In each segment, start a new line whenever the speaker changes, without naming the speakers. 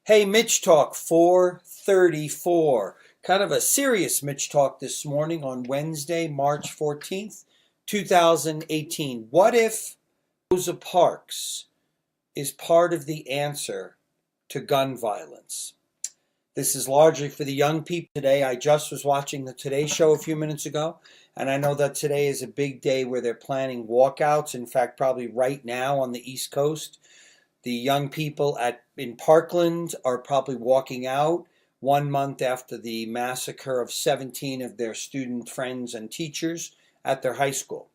Hey, Mitch Talk 434. Kind of a serious Mitch Talk this morning on Wednesday, March 14th, 2018. What if Rosa Parks is part of the answer to gun violence? This is largely for the young people today. I just was watching the Today Show a few minutes ago, and I know that today is a big day where they're planning walkouts. In fact, probably right now on the East Coast. The young people in Parkland are probably walking out 1 month after the massacre of 17 of their student friends and teachers at their high school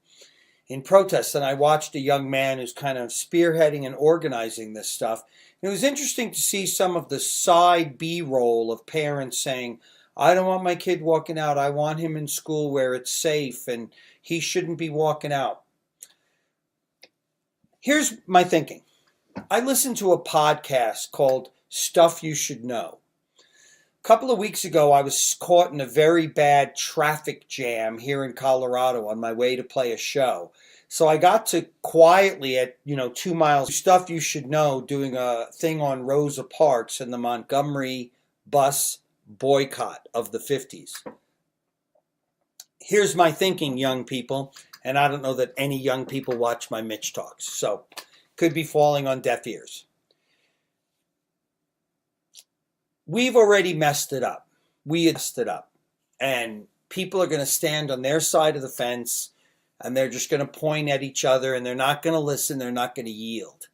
in protest. And I watched a young man who's kind of spearheading and organizing this stuff. And it was interesting to see some of the side B-roll of parents saying, I don't want my kid walking out. I want him in school where it's safe and he shouldn't be walking out. Here's my thinking. I listened to a podcast called Stuff You Should Know. A couple of weeks ago, I was caught in a very bad traffic jam here in Colorado on my way to play a show. So I got to quietly at, 2 miles, Stuff You Should Know, doing a thing on Rosa Parks and the Montgomery bus boycott of the 50s. Here's my thinking, young people, and I don't know that any young people watch my Mitch Talks, so could be falling on deaf ears. We've already messed it up. We had messed it up. And people are going to stand on their side of the fence and they're just going to point at each other and they're not going to listen. They're not going to yield.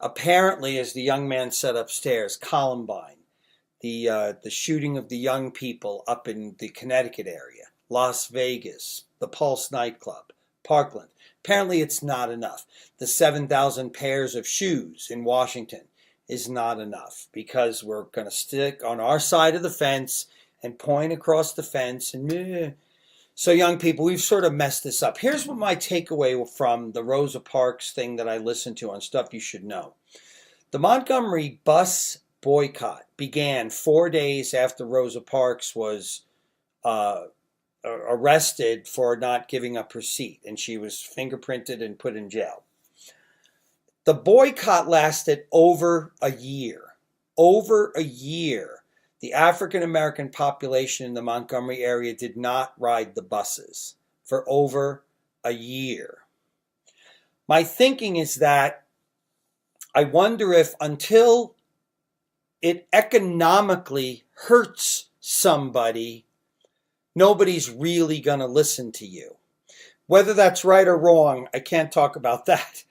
Apparently, as the young man said upstairs, Columbine, the shooting of the young people up in the Connecticut area, Las Vegas, the Pulse nightclub, Parkland. Apparently it's not enough. The 7,000 pairs of shoes in Washington is not enough because we're going to stick on our side of the fence and point across the fence. So young people, we've sort of messed this up. Here's what my takeaway from the Rosa Parks thing that I listened to on Stuff You Should Know. The Montgomery bus boycott began 4 days after Rosa Parks was arrested for not giving up her seat, and she was fingerprinted and put in jail. The boycott lasted over a year. Over a year. The African American population in the Montgomery area did not ride the buses for over a year. My thinking is that I wonder if until it economically hurts somebody, nobody's really going to listen to you. Whether that's right or wrong, I can't talk about that.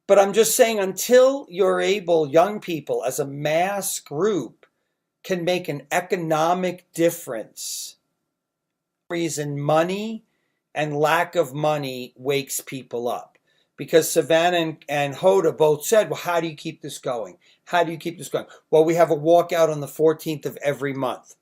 But I'm just saying until you're able, young people, as a mass group, can make an economic difference. Reason money and lack of money wakes people up. Because Savannah and Hoda both said, well, how do you keep this going? How do you keep this going? Well, we have a walkout on the 14th of every month.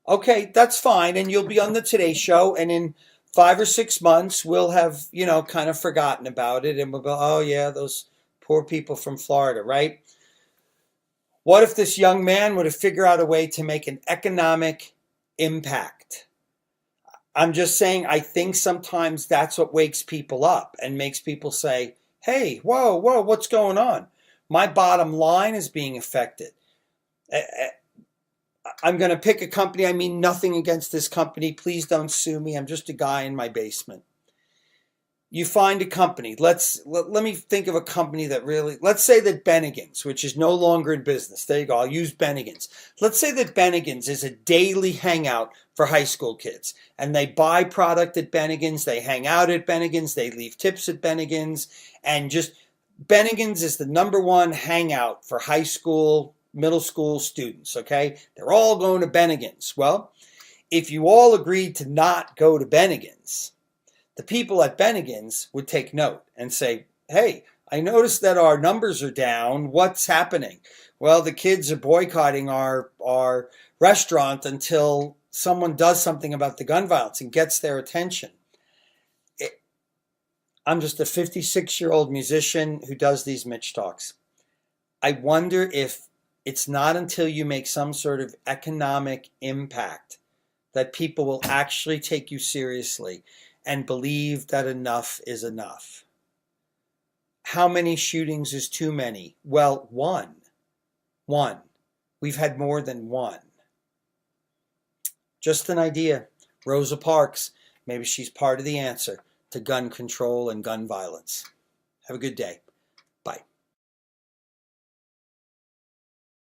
Okay, that's fine, and you'll be on the Today Show, and in 5 or 6 months, we'll have, kind of forgotten about it, and we'll go, oh yeah, those poor people from Florida, right? What if this young man were to figure out a way to make an economic impact? I'm just saying, I think sometimes that's what wakes people up and makes people say, hey, whoa, what's going on? My bottom line is being affected. I'm going to pick a company. I mean nothing against this company. Please don't sue me. I'm just a guy in my basement. You find a company. Let me think of a company that really, let's say that Bennigan's, which is no longer in business. There you go. I'll use Bennigan's. Let's say that Bennigan's is a daily hangout for high school kids. And they buy product at Bennigan's. They hang out at Bennigan's. They leave tips at Bennigan's. And just Bennigan's is the #1 hangout for high school, middle school students, okay? They're all going to Bennigan's. Well, if you all agreed to not go to Bennigan's, the people at Bennigan's would take note and say, hey, I noticed that our numbers are down. What's happening? Well, the kids are boycotting our restaurant until someone does something about the gun violence and gets their attention. I'm just a 56-year-old musician who does these Mitch Talks. I wonder if it's not until you make some sort of economic impact that people will actually take you seriously and believe that enough is enough. How many shootings is too many? Well, one. One. We've had more than one. Just an idea. Rosa Parks, maybe she's part of the answer to gun control and gun violence. Have a good day. Bye.